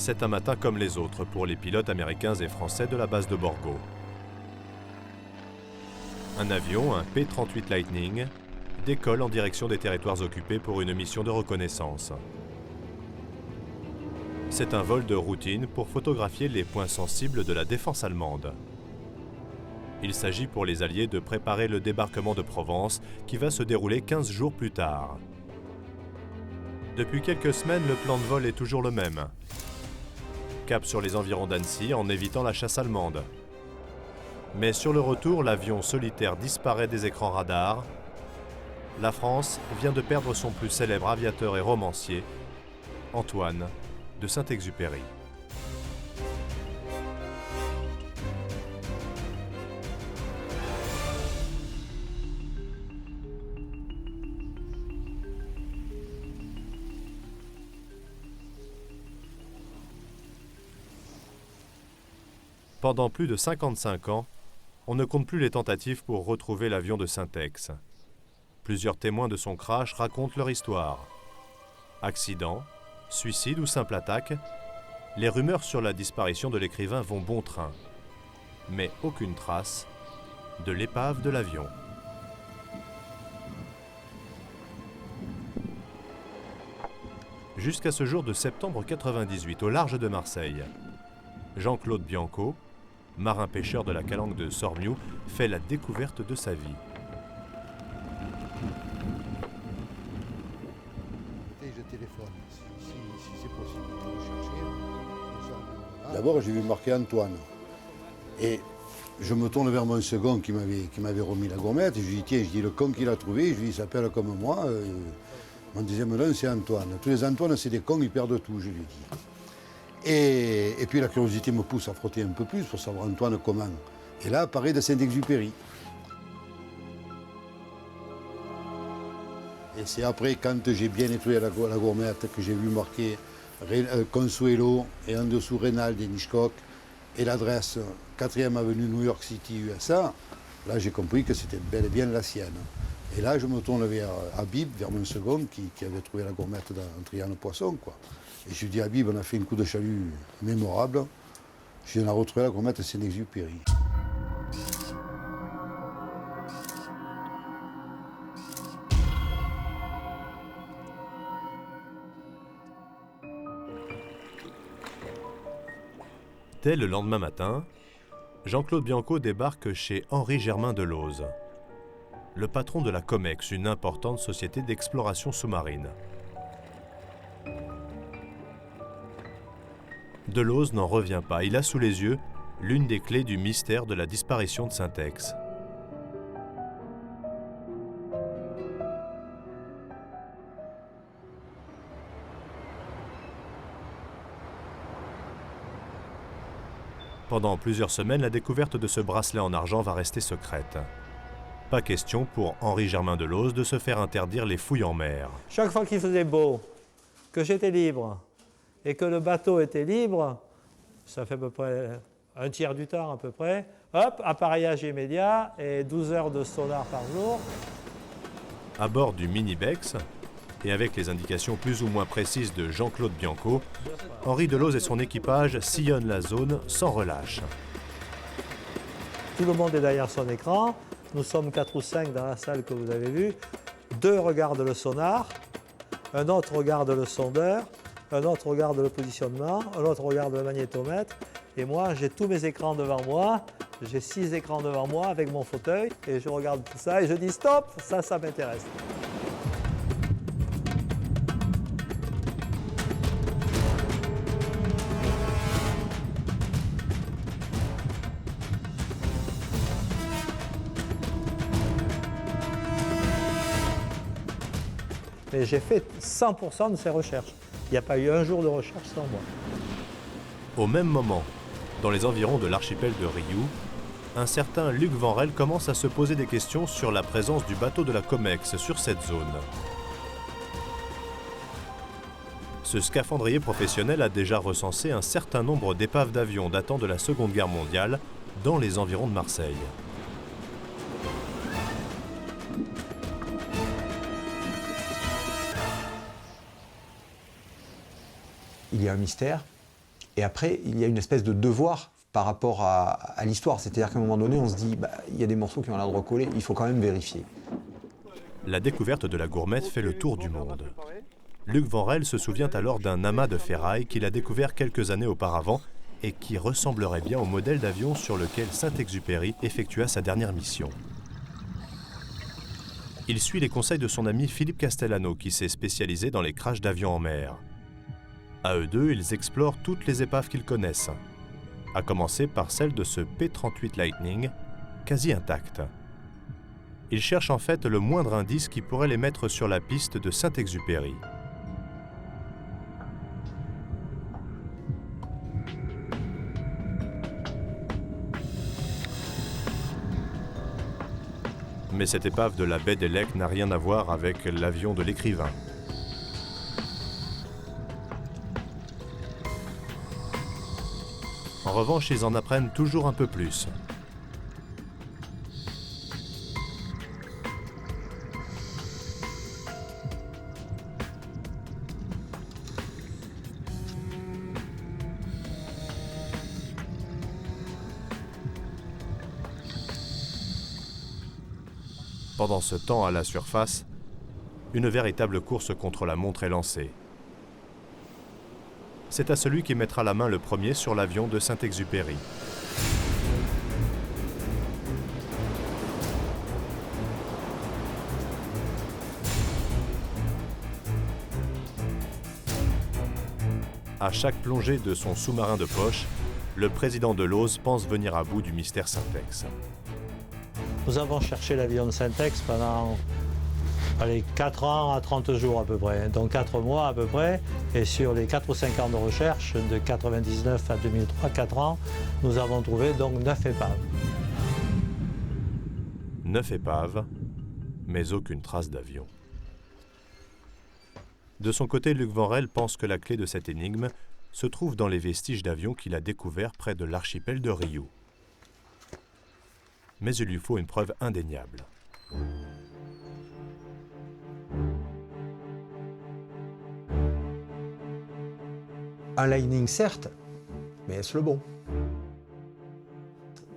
C'est un matin comme les autres pour les pilotes américains et français de la base de Borgo. Un avion, un P-38 Lightning, décolle en direction des territoires occupés pour une mission de reconnaissance. C'est un vol de routine pour photographier les points sensibles de la défense allemande. Il s'agit pour les Alliés de préparer le débarquement de Provence qui va se dérouler 15 jours plus tard. Depuis quelques semaines, le plan de vol est toujours le même. Cap sur les environs d'Annecy en évitant la chasse allemande. Mais sur le retour, l'avion solitaire disparaît des écrans radars. La France vient de perdre son plus célèbre aviateur et romancier, Antoine de Saint-Exupéry. Pendant plus de 55 ans, on ne compte plus les tentatives pour retrouver l'avion de Syntex. Plusieurs témoins de son crash racontent leur histoire. Accident, suicide ou simple attaque, les rumeurs sur la disparition de l'écrivain vont bon train. Mais aucune trace de l'épave de l'avion. Jusqu'à ce jour de septembre 98, au large de Marseille, Jean-Claude Bianco, marin-pêcheur de la calanque de Sormiou, fait la découverte de sa vie. Je téléphone, si c'est possible de le chercher. D'abord, j'ai vu marquer Antoine. Et je me tourne vers mon second qui m'avait remis la gourmette. Et je lui dis, tiens, le con qu'il a trouvé, je lui dis, il s'appelle comme moi. Mon deuxième nom, c'est Antoine. Tous les Antoines, c'est des cons, ils perdent tout, je lui dis. Et puis la curiosité me pousse à frotter un peu plus pour savoir Antoine comment. Et là, apparaît de Saint-Exupéry. Et c'est après, quand j'ai bien nettoyé la gourmette, que j'ai vu marquer Consuelo et en dessous Reynald et Hitchcock et l'adresse 4e avenue New York City, USA. Là, j'ai compris que c'était bel et bien la sienne. Et là, je me tourne vers Habib, vers mon second, qui avait trouvé la gourmette dans un triangle poisson, quoi. Et je lui dis, Habib, on a fait un coup de chalut mémorable. Je viens de retrouver la gourmette à Saint-Exupéry. Dès le lendemain matin, Jean-Claude Bianco débarque chez Henri Germain Delauze, le patron de la Comex, une importante société d'exploration sous-marine. Delauze n'en revient pas. Il a sous les yeux l'une des clés du mystère de la disparition de Syntex. Pendant plusieurs semaines, la découverte de ce bracelet en argent va rester secrète. Pas question pour Henri Germain Delauze de se faire interdire les fouilles en mer. Chaque fois qu'il faisait beau, que j'étais libre, et que le bateau était libre, ça fait à peu près un tiers du temps à peu près, hop, appareillage immédiat et 12 heures de sonar par jour. À bord du Mini-Bex, et avec les indications plus ou moins précises de Jean-Claude Bianco, Henri Delauze et son équipage sillonnent la zone sans relâche. Tout le monde est derrière son écran, nous sommes 4 ou 5 dans la salle que vous avez vue, 2 regardent le sonar, un autre regarde le sondeur, un autre regarde le positionnement, un autre regarde le magnétomètre, et moi j'ai tous mes écrans devant moi, j'ai 6 écrans devant moi avec mon fauteuil, et je regarde tout ça et je dis stop, ça m'intéresse. Et j'ai fait 100% de ces recherches. Il n'y a pas eu un jour de recherche sans moi. Au même moment, dans les environs de l'archipel de Riou, un certain Luc Vanrel commence à se poser des questions sur la présence du bateau de la Comex sur cette zone. Ce scaphandrier professionnel a déjà recensé un certain nombre d'épaves d'avions datant de la Seconde Guerre mondiale dans les environs de Marseille. Il y a un mystère, Et après, il y a une espèce de devoir par rapport à l'histoire. C'est-à-dire qu'à un moment donné, on se dit, il y a des morceaux qui ont l'air de recoller, il faut quand même vérifier. La découverte de la gourmette fait le tour du monde. Luc Vanrel se souvient alors d'un amas de ferraille qu'il a découvert quelques années auparavant et qui ressemblerait bien au modèle d'avion sur lequel Saint-Exupéry effectua sa dernière mission. Il suit les conseils de son ami Philippe Castellano, qui s'est spécialisé dans les crashs d'avions en mer. À eux deux, ils explorent toutes les épaves qu'ils connaissent, à commencer par celle de ce P-38 Lightning, quasi intact. Ils cherchent en fait le moindre indice qui pourrait les mettre sur la piste de Saint-Exupéry. Mais cette épave de la baie des Lecques n'a rien à voir avec l'avion de l'écrivain. En revanche, ils en apprennent toujours un peu plus. Pendant ce temps, à la surface, une véritable course contre la montre est lancée. C'est à celui qui mettra la main le premier sur l'avion de Saint-Exupéry. À chaque plongée de son sous-marin de poche, le président de l'OSE pense venir à bout du mystère Syntex. Nous avons cherché l'avion de Syntex pendant 4 ans à 30 jours à peu près, donc 4 mois à peu près. Et sur les 4 ou 5 ans de recherche, de 99 à 2003, 4 ans, nous avons trouvé donc 9 épaves. 9 épaves, mais aucune trace d'avion. De son côté, Luc Vanrel pense que la clé de cette énigme se trouve dans les vestiges d'avions qu'il a découverts près de l'archipel de Ryū. Mais il lui faut une preuve indéniable. Un Lightning, certes, mais est-ce le bon?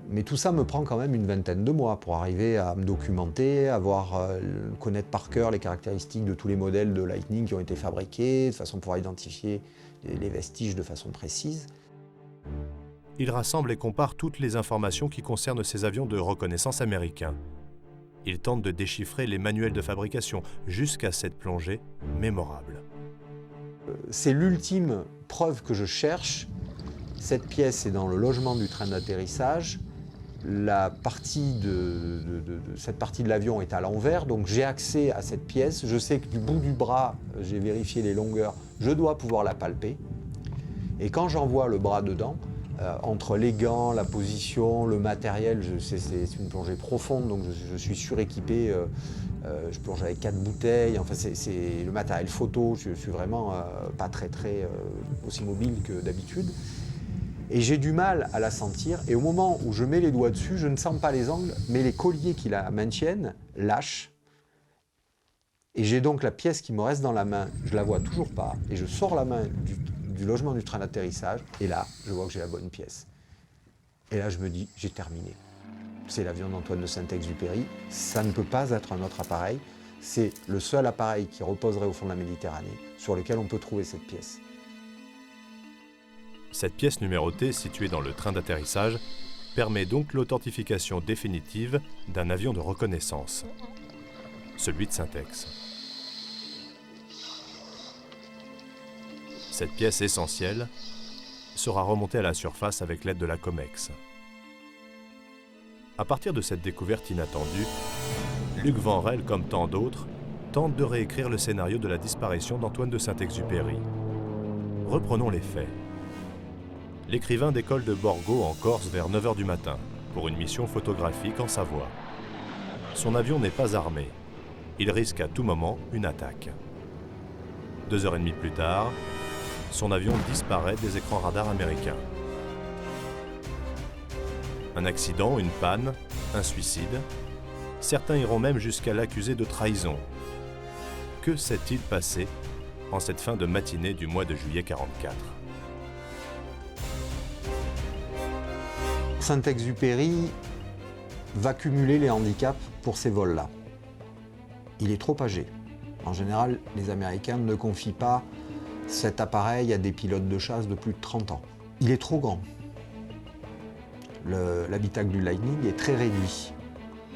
Mais tout ça me prend quand même une vingtaine de mois pour arriver à me documenter, connaître par cœur les caractéristiques de tous les modèles de Lightning qui ont été fabriqués, de façon à pouvoir identifier les vestiges de façon précise. Il rassemble et compare toutes les informations qui concernent ces avions de reconnaissance américains. Il tente de déchiffrer les manuels de fabrication jusqu'à cette plongée mémorable. C'est l'ultime preuve que je cherche. Cette pièce est dans le logement du train d'atterrissage. Cette partie de l'avion est à l'envers, donc j'ai accès à cette pièce. Je sais que du bout du bras, j'ai vérifié les longueurs, je dois pouvoir la palper. Et quand j'envoie le bras dedans, entre les gants, la position, le matériel, c'est une plongée profonde, donc je suis suréquipé. Je plonge avec 4 bouteilles, enfin c'est le matériel photo, je suis vraiment pas très aussi mobile que d'habitude. Et j'ai du mal à la sentir, et au moment où je mets les doigts dessus, je ne sens pas les angles, mais les colliers qui la maintiennent lâchent. Et j'ai donc la pièce qui me reste dans la main, je la vois toujours pas, et je sors la main du logement du train d'atterrissage, et là, je vois que j'ai la bonne pièce. Et là, je me dis, j'ai terminé. C'est l'avion d'Antoine de Saint-Exupéry, ça ne peut pas être un autre appareil, c'est le seul appareil qui reposerait au fond de la Méditerranée, sur lequel on peut trouver cette pièce. Cette pièce numérotée, située dans le train d'atterrissage, permet donc l'authentification définitive d'un avion de reconnaissance, celui de Syntex. Cette pièce essentielle sera remontée à la surface avec l'aide de la COMEX. À partir de cette découverte inattendue, Luc Vanrel, comme tant d'autres, tente de réécrire le scénario de la disparition d'Antoine de Saint-Exupéry. Reprenons les faits. L'écrivain décolle de Borgo en Corse vers 9 h du matin pour une mission photographique en Savoie. Son avion n'est pas armé. Il risque à tout moment une attaque. 2h30 plus tard, son avion disparaît des écrans radars américains. Un accident, une panne, un suicide. Certains iront même jusqu'à l'accuser de trahison. Que s'est-il passé en cette fin de matinée du mois de juillet 1944 ? Saint-Exupéry va cumuler les handicaps pour ces vols-là. Il est trop âgé. En général, les Américains ne confient pas cet appareil à des pilotes de chasse de plus de 30 ans. Il est trop grand. L'habitacle du Lightning est très réduit.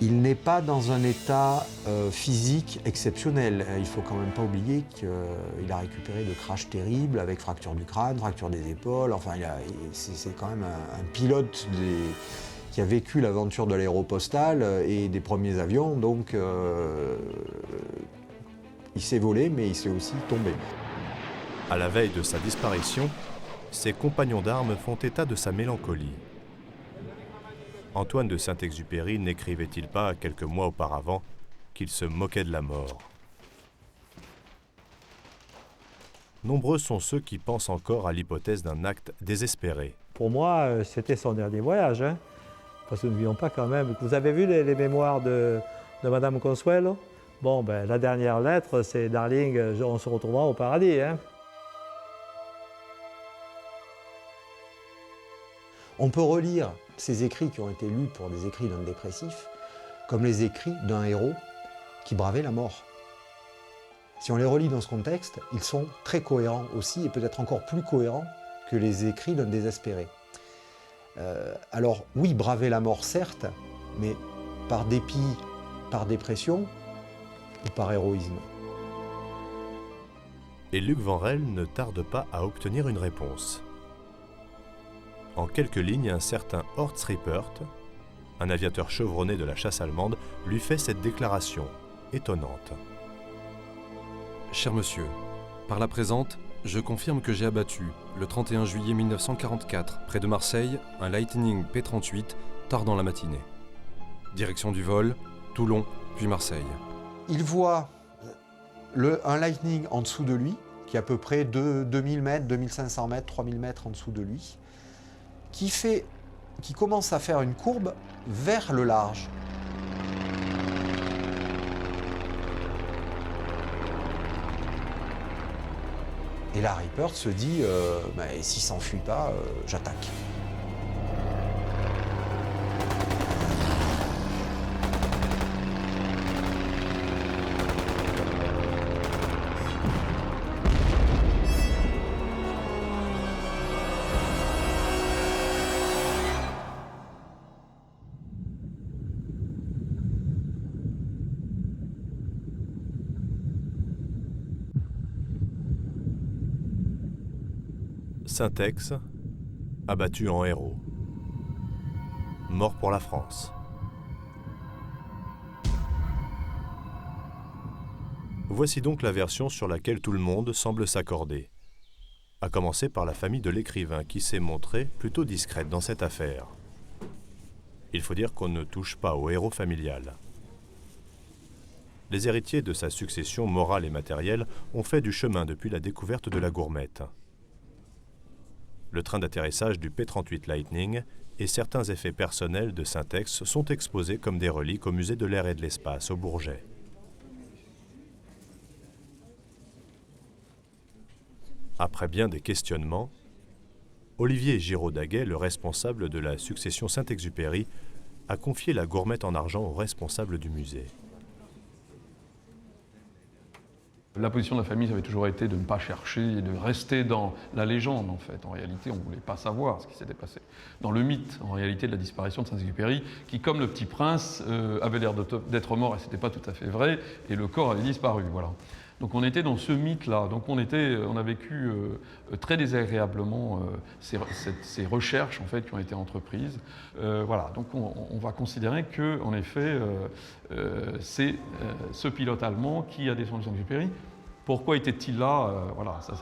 Il n'est pas dans un état physique exceptionnel. Il ne faut quand même pas oublier qu'il a récupéré de crashs terribles avec fracture du crâne, fracture des épaules. Enfin, c'est quand même un pilote qui a vécu l'aventure de l'aéropostale et des premiers avions. Donc, il s'est volé, mais il s'est aussi tombé. À la veille de sa disparition, ses compagnons d'armes font état de sa mélancolie. Antoine de Saint-Exupéry n'écrivait-il pas, quelques mois auparavant, qu'il se moquait de la mort? Nombreux sont ceux qui pensent encore à l'hypothèse d'un acte désespéré. Pour moi, c'était son dernier voyage, hein, parce que n'oublions pas quand même que vous avez vu les mémoires de Madame Consuelo? Bon, ben, la dernière lettre, c'est « Darling, on se retrouvera au paradis ». Hein. On peut relire ces écrits qui ont été lus pour des écrits d'un dépressif comme les écrits d'un héros qui bravait la mort. Si on les relit dans ce contexte, ils sont très cohérents aussi et peut-être encore plus cohérents que les écrits d'un désespéré. Alors oui, braver la mort certes, mais par dépit, par dépression ou par héroïsme. Et Luc Vanrel ne tarde pas à obtenir une réponse. En quelques lignes, un certain Horst Rippert, un aviateur chevronné de la chasse allemande, lui fait cette déclaration étonnante. Cher monsieur, par la présente, je confirme que j'ai abattu, le 31 juillet 1944, près de Marseille, un Lightning P-38, tard dans la matinée. Direction du vol, Toulon, puis Marseille. Il voit un Lightning en dessous de lui, qui est à peu près 2000 mètres, 2500 mètres, 3000 mètres en dessous de lui, qui commence à faire une courbe vers le large. Et là, Rippert se dit, s'il ne s'enfuit pas, j'attaque. Saint-Ex, abattu en héros. Mort pour la France. Voici donc la version sur laquelle tout le monde semble s'accorder. À commencer par la famille de l'écrivain qui s'est montrée plutôt discrète dans cette affaire. Il faut dire qu'on ne touche pas au héros familial. Les héritiers de sa succession morale et matérielle ont fait du chemin depuis la découverte de la gourmette. Le train d'atterrissage du P-38 Lightning et certains effets personnels de Saint-Ex sont exposés comme des reliques au musée de l'air et de l'espace au Bourget. Après bien des questionnements, Olivier Giraud-Daguet, le responsable de la succession Saint-Exupéry, a confié la gourmette en argent au responsable du musée. La position de la famille, ça avait toujours été de ne pas chercher et de rester dans la légende, en fait. En réalité, on ne voulait pas savoir ce qui s'était passé. Dans le mythe, en réalité, de la disparition de Saint-Exupéry, qui, comme le Petit Prince, avait l'air d'être mort, et ce n'était pas tout à fait vrai, et le corps avait disparu, voilà. Donc on était dans ce mythe-là. Donc on a vécu très désagréablement ces recherches, en fait, qui ont été entreprises. Voilà. Donc on va considérer que, en effet, c'est ce pilote allemand qui a descendu Saint-Exupéry. Pourquoi était-il là? Voilà, ça,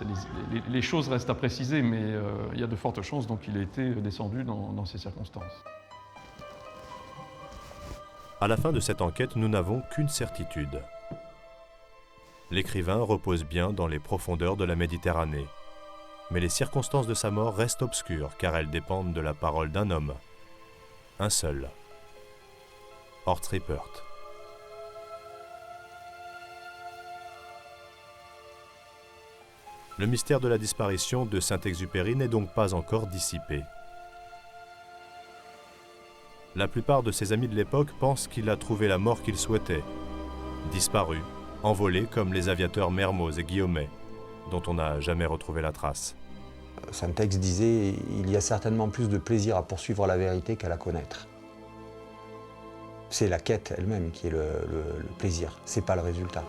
les choses restent à préciser, mais il y a de fortes chances donc qu'il ait été descendu dans ces circonstances. À la fin de cette enquête, nous n'avons qu'une certitude. L'écrivain repose bien dans les profondeurs de la Méditerranée. Mais les circonstances de sa mort restent obscures car elles dépendent de la parole d'un homme. Un seul. Horst Rippert. Le mystère de la disparition de Saint-Exupéry n'est donc pas encore dissipé. La plupart de ses amis de l'époque pensent qu'il a trouvé la mort qu'il souhaitait. Disparu, envolé comme les aviateurs Mermoz et Guillaumet, dont on n'a jamais retrouvé la trace. Syntex disait « Il y a certainement plus de plaisir à poursuivre la vérité qu'à la connaître ». C'est la quête elle-même qui est le plaisir, c'est pas le résultat.